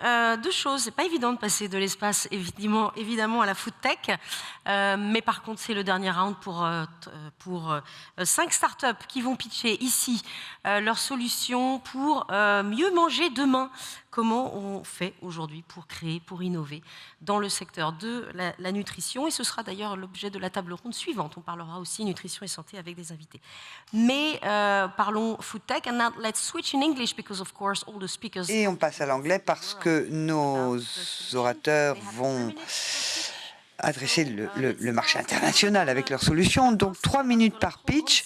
deux choses. C'est pas évident de passer de l'espace, évidemment, à la food tech, mais par contre, c'est le dernier round pour 5 startups qui vont pitcher ici leurs solutions pour mieux manger demain. Comment on fait aujourd'hui pour créer, pour innover dans le secteur de la nutrition. Et ce sera d'ailleurs l'objet de la table ronde suivante. On parlera aussi nutrition et santé avec des invités. Mais parlons food tech. And now let's switch in English because of course all the speakers. Et on passe à l'anglais parce que nos orateurs vont adresser le marché international avec leurs solutions. Donc 3 minutes par pitch.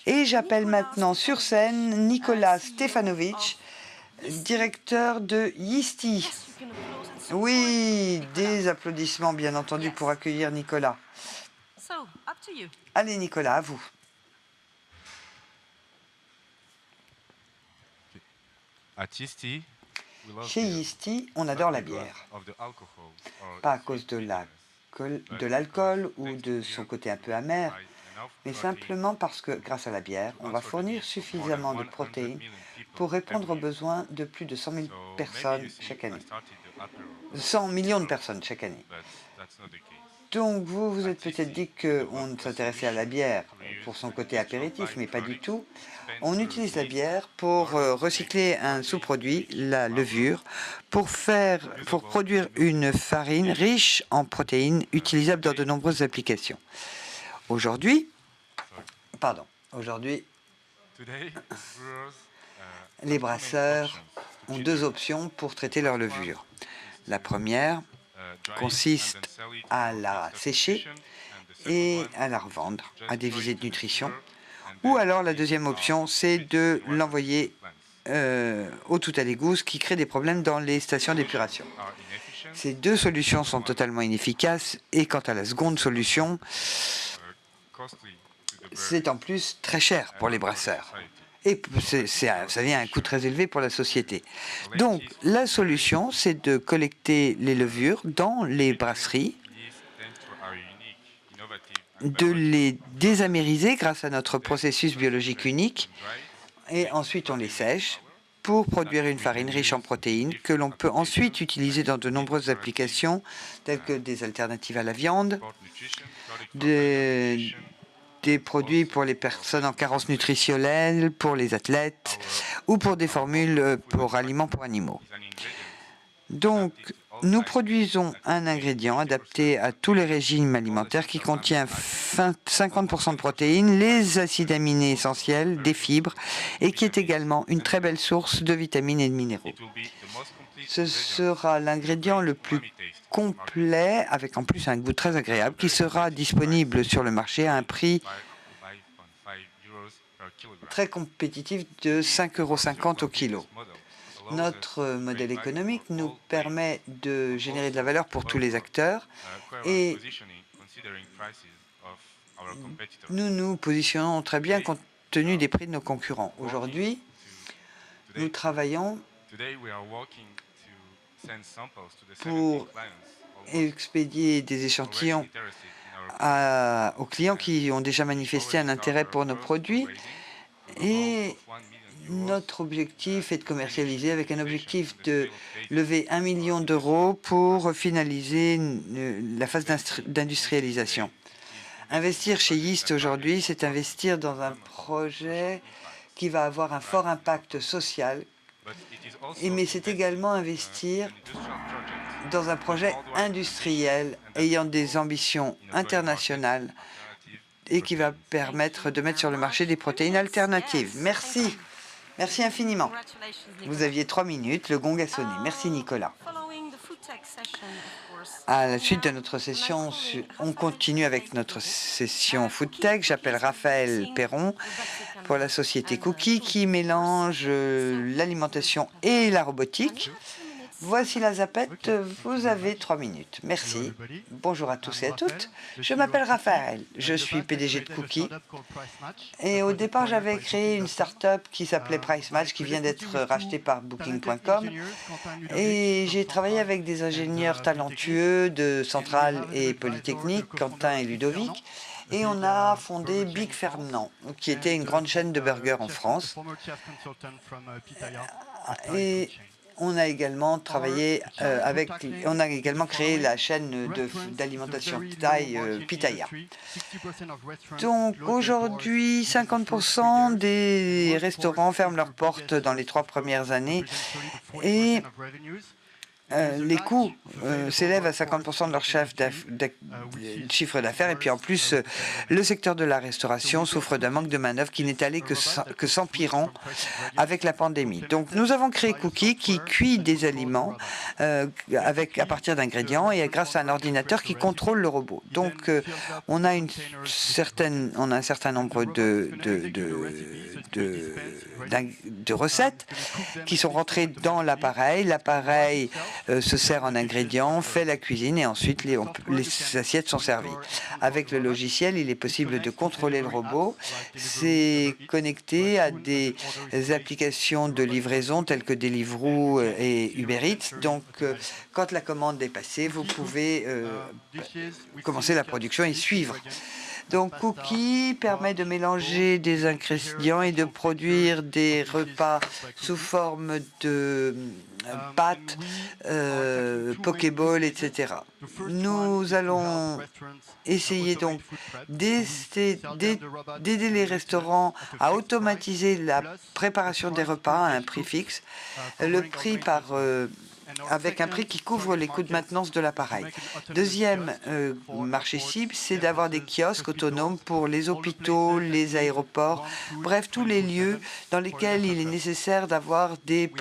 Et j'appelle maintenant sur scène Nicolas Stefanovic, directeur de Yeasty. Oui, des applaudissements bien entendu pour accueillir Nicolas. Allez Nicolas, à vous. Chez Yeasty, on adore la bière. Pas à cause de l'alcool ou de son côté un peu amer, mais simplement parce que, grâce à la bière, on va fournir suffisamment de protéines pour répondre aux besoins de plus de 100 000 personnes chaque année. 100 millions de personnes chaque année. Donc, vous vous êtes peut-être dit qu'on s'intéressait à la bière pour son côté apéritif, mais pas du tout. On utilise la bière pour recycler un sous-produit, la levure, pour produire une farine riche en protéines utilisable dans de nombreuses applications. Aujourd'hui, les brasseurs ont deux options pour traiter leur levure. La première consiste à la sécher et à la revendre à des visées de nutrition. Ou alors la deuxième option, c'est de l'envoyer au tout à l'égout, ce qui crée des problèmes dans les stations d'épuration. Ces deux solutions sont totalement inefficaces et quant à la seconde solution, c'est en plus très cher pour les brasseurs. Et ça vient à un coût très élevé pour la société. Donc, la solution, c'est de collecter les levures dans les brasseries, de les désamériser grâce à notre processus biologique unique, et ensuite on les sèche pour produire une farine riche en protéines que l'on peut ensuite utiliser dans de nombreuses applications, telles que des alternatives à la viande, des produits pour les personnes en carence nutritionnelle, pour les athlètes ou pour des formules pour aliments pour animaux. Donc, nous produisons un ingrédient adapté à tous les régimes alimentaires qui contient 50% de protéines, les acides aminés essentiels, des fibres et qui est également une très belle source de vitamines et de minéraux. Ce sera l'ingrédient le plus complet, avec en plus un goût très agréable, qui sera disponible sur le marché à un prix très compétitif de 5,50 € au kilo. Notre modèle économique nous permet de générer de la valeur pour tous les acteurs et nous nous positionnons très bien compte tenu des prix de nos concurrents. Aujourd'hui, nous travaillons pour expédier des échantillons aux clients qui ont déjà manifesté un intérêt pour nos produits et notre objectif est de commercialiser avec un objectif de lever 1 million d'euros pour finaliser la phase d'industrialisation. Investir chez Yeast aujourd'hui, c'est investir dans un projet qui va avoir un fort impact social, mais c'est également investir dans un projet industriel ayant des ambitions internationales et qui va permettre de mettre sur le marché des protéines alternatives. Merci. Merci infiniment. Vous aviez 3 minutes, le gong a sonné. Merci Nicolas. À la suite de notre session, on continue avec notre session Food Tech. J'appelle Raphaël Perron pour la société Cookie qui mélange l'alimentation et la robotique. Voici la zapette, vous avez 3 minutes. Merci. Bonjour à tous et à toutes. Je m'appelle Raphaël, je suis PDG de Cookie. Et au départ, j'avais créé une start-up qui s'appelait Price Match, qui vient d'être rachetée par Booking.com. Et j'ai travaillé avec des ingénieurs talentueux de Centrale et Polytechnique, Quentin et Ludovic. Et on a fondé Big Fernand, qui était une grande chaîne de burgers en France. Et on a également travaillé on a également créé la chaîne d'alimentation Thai Pitaya. Donc aujourd'hui, 50% des restaurants ferment leurs portes dans les 3 premières années et les coûts s'élèvent à 50% de leur chiffre d'affaires. Et puis en plus, le secteur de la restauration souffre d'un manque de main-d'œuvre qui n'est allé que s'empirant avec la pandémie. Donc nous avons créé Cookie qui cuit des aliments à partir d'ingrédients et grâce à un ordinateur qui contrôle le robot. Donc on a un certain nombre de recettes qui sont rentrées dans l'appareil. L'appareil se sert en ingrédients, fait la cuisine et ensuite les assiettes sont servies. Avec le logiciel, il est possible de contrôler le robot. C'est connecté à des applications de livraison telles que Deliveroo et Uber Eats. Donc, quand la commande est passée, vous pouvez commencer la production et suivre. Donc, Cookie permet de mélanger des ingrédients et de produire des repas sous forme de pâtes, Pokéball, etc. Nous allons essayer donc d'aider les restaurants à automatiser la préparation des repas à un prix fixe, le prix avec un prix qui couvre les coûts de maintenance de l'appareil. Deuxième marché cible, c'est d'avoir des kiosques autonomes pour les hôpitaux, les aéroports, bref, tous les lieux dans lesquels il est nécessaire d'avoir des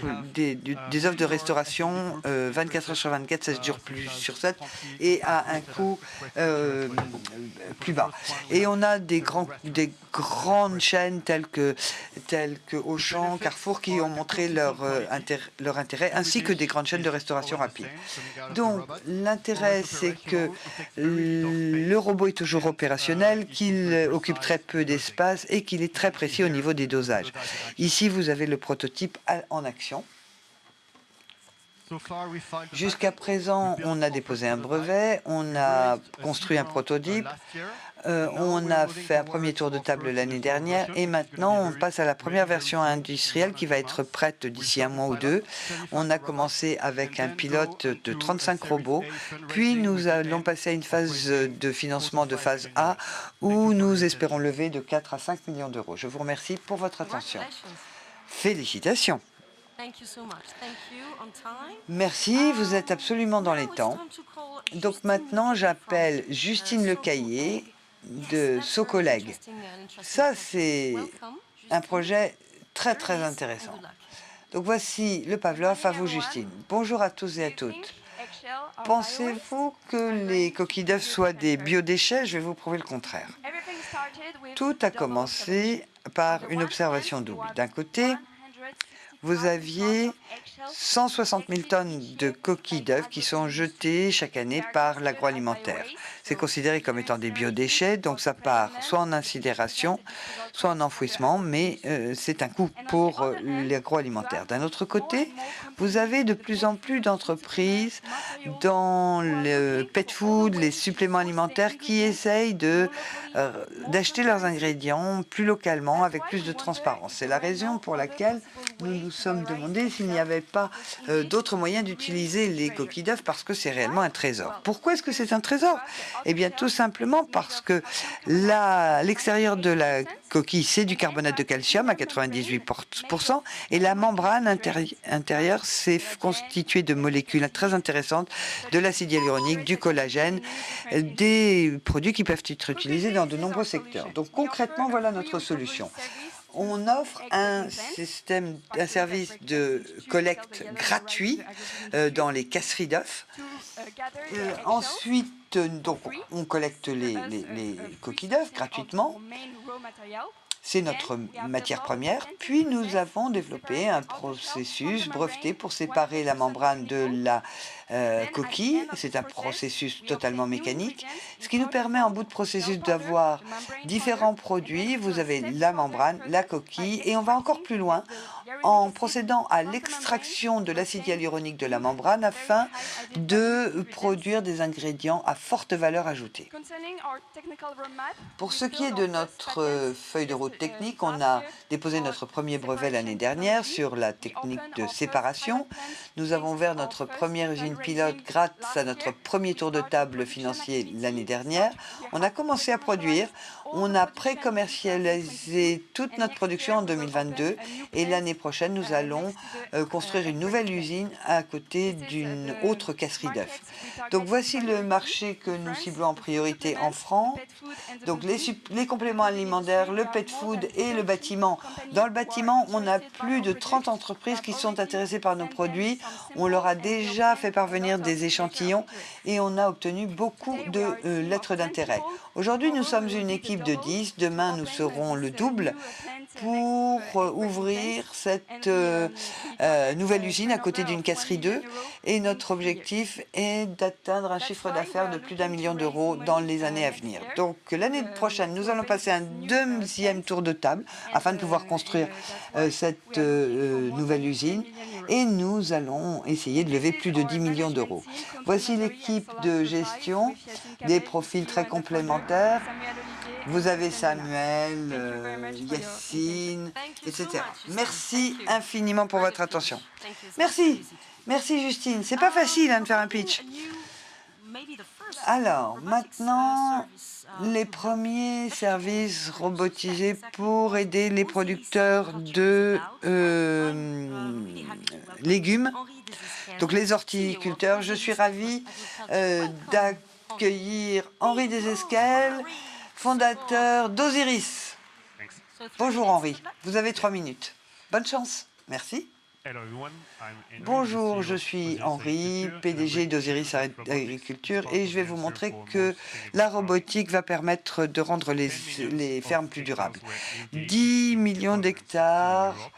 offres de restauration 24 heures sur 24, 7 jours sur 7 et à un coût plus bas. Et on a des grandes chaînes telles que Auchan, Carrefour qui ont montré leur intérêt, ainsi que des grandes chaînes de restauration rapide. Donc, l'intérêt, c'est que le robot est toujours opérationnel, qu'il occupe très peu d'espace et qu'il est très précis au niveau des dosages. Ici, vous avez le prototype en action. Jusqu'à présent, on a déposé un brevet, on a construit un prototype, on a fait un premier tour de table l'année dernière et maintenant on passe à la première version industrielle qui va être prête d'ici 1 mois ou 2. On a commencé avec un pilote de 35 robots, puis nous allons passer à une phase de financement de phase A où nous espérons lever de 4 à 5 millions d'euros. Je vous remercie pour votre attention. Félicitations. Merci, vous êtes absolument dans les temps. Donc maintenant, j'appelle Justine Lecaillé de Socoleg. Ça, c'est un projet très, très intéressant. Donc voici le Pavlov, à vous, Justine. Bonjour à tous et à toutes. Pensez-vous que les coquilles d'œufs soient des biodéchets? Je vais vous prouver le contraire. Tout a commencé par une observation double. D'un côté, vous aviez 160 000 tonnes de coquilles d'œufs qui sont jetées chaque année par l'agroalimentaire. C'est considéré comme étant des biodéchets, donc ça part soit en incinération, soit en enfouissement, mais c'est un coût pour l'agroalimentaire. D'un autre côté, vous avez de plus en plus d'entreprises dans le pet food, les suppléments alimentaires, qui essayent d'acheter leurs ingrédients plus localement, avec plus de transparence. C'est la raison pour laquelle nous nous sommes demandé s'il n'y avait pas d'autres moyens d'utiliser les coquilles d'œufs, parce que c'est réellement un trésor. Pourquoi est-ce que c'est un trésor? Eh bien, tout simplement parce que l'extérieur de la coquille, c'est du carbonate de calcium à 98%, et la membrane intérieure, c'est constituée de molécules très intéressantes, de l'acide hyaluronique, du collagène, des produits qui peuvent être utilisés dans de nombreux secteurs. Donc concrètement, voilà notre solution. On offre un service de collecte gratuit dans les casseries d'œufs. Ensuite, donc, on collecte les coquilles d'œufs gratuitement. C'est notre matière première. Puis nous avons développé un processus breveté pour séparer la membrane de la coquille. C'est un processus totalement mécanique, ce qui nous permet en bout de processus d'avoir différents produits. Vous avez la membrane, la coquille, et on va encore plus loin en procédant à l'extraction de l'acide hyaluronique de la membrane afin de produire des ingrédients à forte valeur ajoutée. Pour ce qui est de notre feuille de route technique, on a déposé notre premier brevet l'année dernière sur la technique de séparation. Nous avons ouvert notre première usine pilote grâce à notre premier tour de table financier l'année dernière. On a commencé à produire. On a pré-commercialisé toute notre production en 2022 et l'année prochaine, nous allons construire une nouvelle usine à côté d'une autre casserie d'œufs. Donc voici le marché que nous ciblons en priorité en France. Donc les compléments alimentaires, le pet food et le bâtiment. Dans le bâtiment, on a plus de 30 entreprises qui sont intéressées par nos produits. On leur a déjà fait parvenir des échantillons et on a obtenu beaucoup de lettres d'intérêt. Aujourd'hui, nous sommes une équipe de 10. Demain, nous serons le double pour ouvrir cette nouvelle usine à côté d'une casserie d'œufs. Et notre objectif est d'atteindre un chiffre d'affaires de plus d'1 million d'euros dans les années à venir. Donc l'année prochaine, nous allons passer un deuxième tour de table afin de pouvoir construire cette nouvelle usine et nous allons essayer de lever plus de 10 millions d'euros. Voici l'équipe de gestion, des profils très complémentaires. Vous avez Samuel, Yacine, etc. Merci infiniment pour votre attention. Merci. Merci Justine. C'est pas facile de faire un pitch. Alors, maintenant, les premiers services robotisés pour aider les producteurs de légumes, donc les horticulteurs. Je suis ravie d'accueillir Henri Desesquelles, fondateur d'Osiris. Bonjour Henri, vous avez 3 minutes. Bonne chance. Merci. Bonjour, je suis Henri, PDG d'Osiris Agriculture et je vais vous montrer que la robotique va permettre de rendre les fermes plus durables. 10 millions d'hectares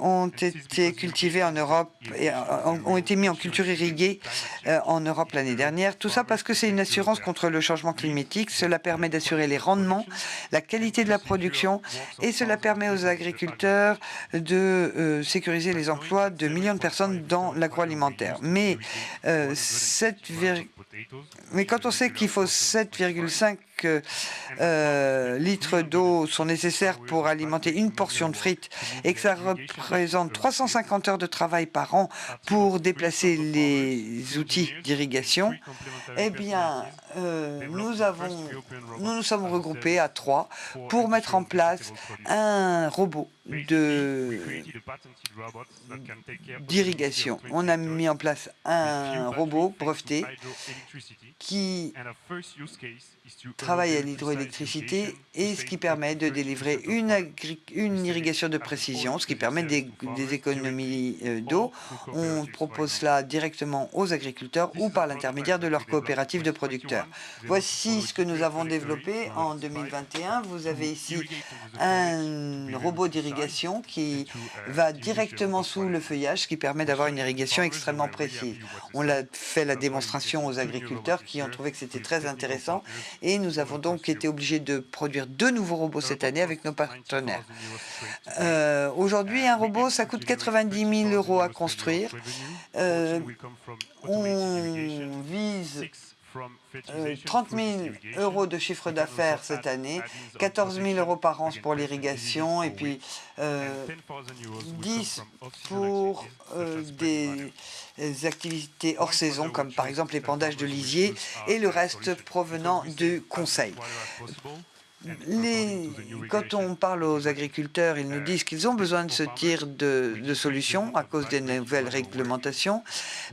ont été cultivés en Europe et ont été mis en culture irriguée en Europe l'année dernière. Tout ça parce que c'est une assurance contre le changement climatique. Cela permet d'assurer les rendements, la qualité de la production et cela permet aux agriculteurs de sécuriser les emplois de millions de personnes dans l'agroalimentaire. Mais quand on sait qu'il faut 7,5 litres d'eau sont nécessaires pour alimenter une portion de frites et que ça représente 350 heures de travail par an pour déplacer les outils d'irrigation, eh bien, nous nous sommes regroupés à 3 pour mettre en place un robot d'irrigation. On a mis en place un robot breveté qui travaille à l'hydroélectricité et ce qui permet de délivrer une irrigation de précision, ce qui permet des économies d'eau. On propose cela directement aux agriculteurs ou par l'intermédiaire de leur coopérative de producteurs. Voici ce que nous avons développé en 2021. Vous avez ici un robot d'irrigation qui va directement sous le feuillage, ce qui permet d'avoir une irrigation extrêmement précise. On a fait la démonstration aux agriculteurs qui ont trouvé que c'était très intéressant et nous avons donc été obligés de produire 2 nouveaux robots cette année avec nos partenaires. Aujourd'hui, un robot, ça coûte 90 000 euros à construire. On vise 30 000 euros de chiffre d'affaires cette année, 14 000 euros par an pour l'irrigation et puis 10 pour des activités hors saison comme par exemple l'épandage de lisier et le reste provenant du conseil. Quand on parle aux agriculteurs, ils nous disent qu'ils ont besoin de ce type de solutions à cause des nouvelles réglementations,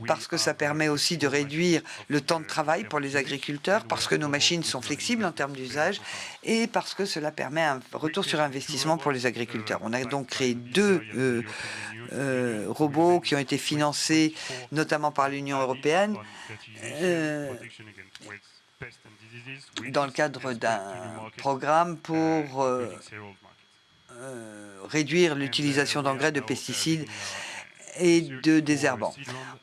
parce que ça permet aussi de réduire le temps de travail pour les agriculteurs, parce que nos machines sont flexibles en termes d'usage et parce que cela permet un retour sur investissement pour les agriculteurs. On a donc créé 2 robots qui ont été financés notamment par l'Union européenne dans le cadre d'un programme pour réduire l'utilisation d'engrais, de pesticides et de désherbants.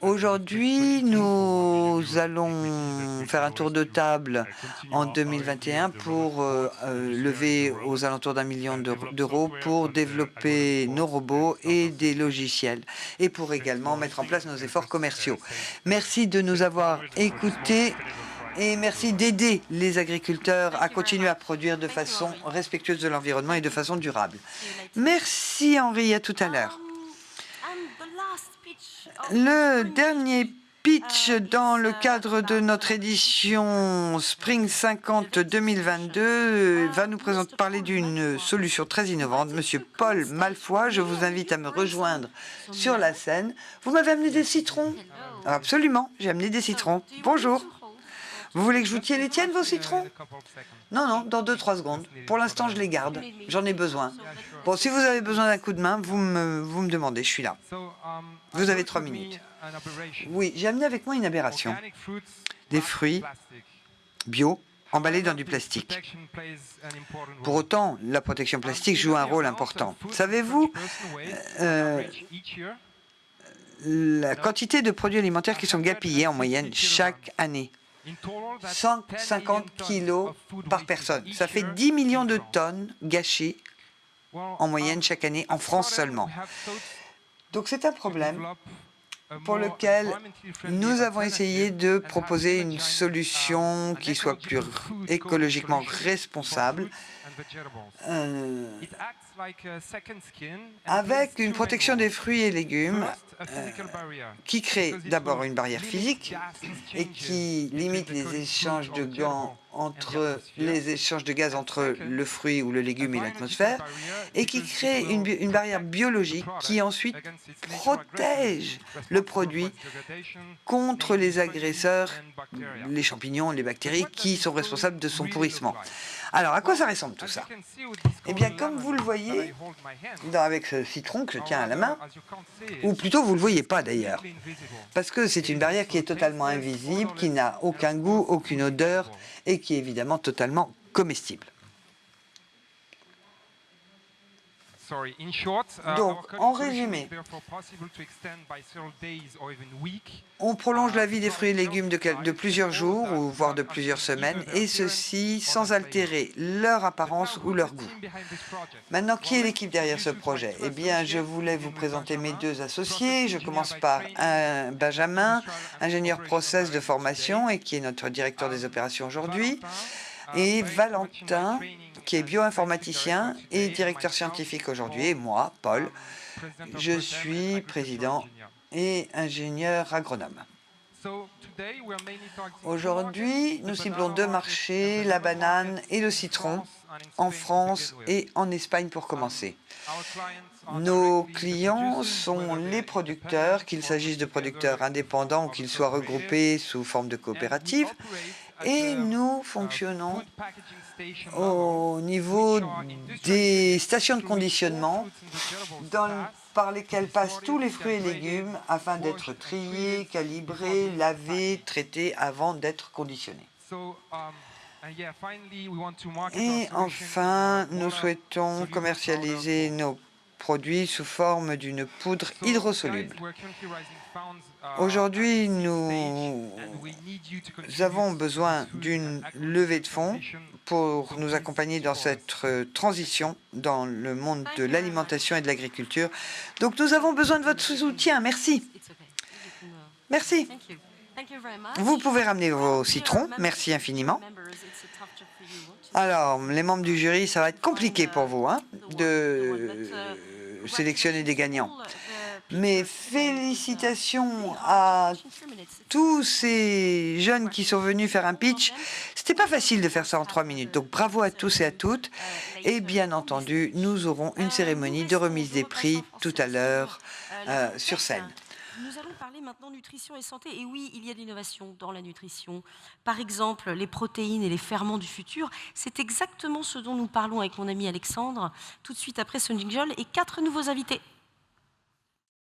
Aujourd'hui, nous allons faire un tour de table en 2021 pour lever aux alentours d'1 million d'euros pour développer nos robots et des logiciels et pour également mettre en place nos efforts commerciaux. Merci de nous avoir écoutés. Et merci d'aider les agriculteurs à continuer à produire de façon respectueuse de l'environnement et de façon durable. Merci Henri, à tout à l'heure. Le dernier pitch dans le cadre de notre édition Spring 50 2022 va nous parler d'une solution très innovante. Monsieur Paul Malfoy, je vous invite à me rejoindre sur la scène. Vous m'avez amené des citrons? Absolument, j'ai amené des citrons. Bonjour. Vous voulez que je vous tienne les tiennes, vos citrons? Non, non, dans 2-3 secondes. Pour l'instant, je les garde. J'en ai besoin. Bon, si vous avez besoin d'un coup de main, vous me demandez, je suis là. Vous avez 3 minutes. Oui, j'ai amené avec moi une aberration. Des fruits bio emballés dans du plastique. Pour autant, la protection plastique joue un rôle important. Savez-vous la quantité de produits alimentaires qui sont gaspillés en moyenne chaque année? 150 kilos par personne. Ça fait 10 millions de tonnes gâchées en moyenne chaque année en France seulement. Donc c'est un problème pour lequel nous avons essayé de proposer une solution qui soit plus écologiquement responsable, avec une protection des fruits et légumes qui crée d'abord une barrière physique et qui limite les échanges de gaz entre le fruit ou le légume et l'atmosphère, et qui crée une barrière biologique qui ensuite protège le produit contre les agresseurs, les champignons, les bactéries qui sont responsables de son pourrissement. Alors, à quoi ça ressemble tout ça? Eh bien, comme vous le voyez, avec ce citron que je tiens à la main, ou plutôt vous ne le voyez pas d'ailleurs, parce que c'est une barrière qui est totalement invisible, qui n'a aucun goût, aucune odeur, et qui est évidemment totalement comestible. Donc, en résumé, on prolonge la vie des fruits et légumes de plusieurs jours, ou voire de plusieurs semaines, et ceci sans altérer leur apparence ou leur goût. Maintenant, qui est l'équipe derrière ce projet? Eh bien, je voulais vous présenter mes deux associés. Je commence par Benjamin, ingénieur process de formation et qui est notre directeur des opérations aujourd'hui, et Valentin, qui est bioinformaticien et directeur scientifique aujourd'hui, et moi, Paul, je suis président et ingénieur agronome. Aujourd'hui, nous ciblons deux marchés, la banane et le citron, en France et en Espagne pour commencer. Nos clients sont les producteurs, qu'il s'agisse de producteurs indépendants ou qu'ils soient regroupés sous forme de coopérative, et nous fonctionnons au niveau des stations de conditionnement par lesquelles passent tous les fruits et légumes afin d'être triés, calibrés, lavés, traités avant d'être conditionnés. Et enfin, nous souhaitons commercialiser nos produits sous forme d'une poudre hydrosoluble. Aujourd'hui, nous avons besoin d'une levée de fonds pour nous accompagner dans cette transition dans le monde de l'alimentation et de l'agriculture. Donc nous avons besoin de votre soutien. Merci. Merci. Vous pouvez ramener vos citrons. Merci infiniment. Alors, les membres du jury, ça va être compliqué pour vous de sélectionner des gagnants. Mais félicitations à tous ces jeunes qui sont venus faire un pitch. C'était pas facile de faire ça en 3 minutes. Donc bravo à tous et à toutes. Et bien entendu, nous aurons une cérémonie de remise des prix tout à l'heure sur scène. Nous allons parler maintenant nutrition et santé. Et oui, il y a de l'innovation dans la nutrition. Par exemple, les protéines et les ferments du futur. C'est exactement ce dont nous parlons avec mon ami Alexandre, tout de suite après ce jingle et 4 nouveaux invités.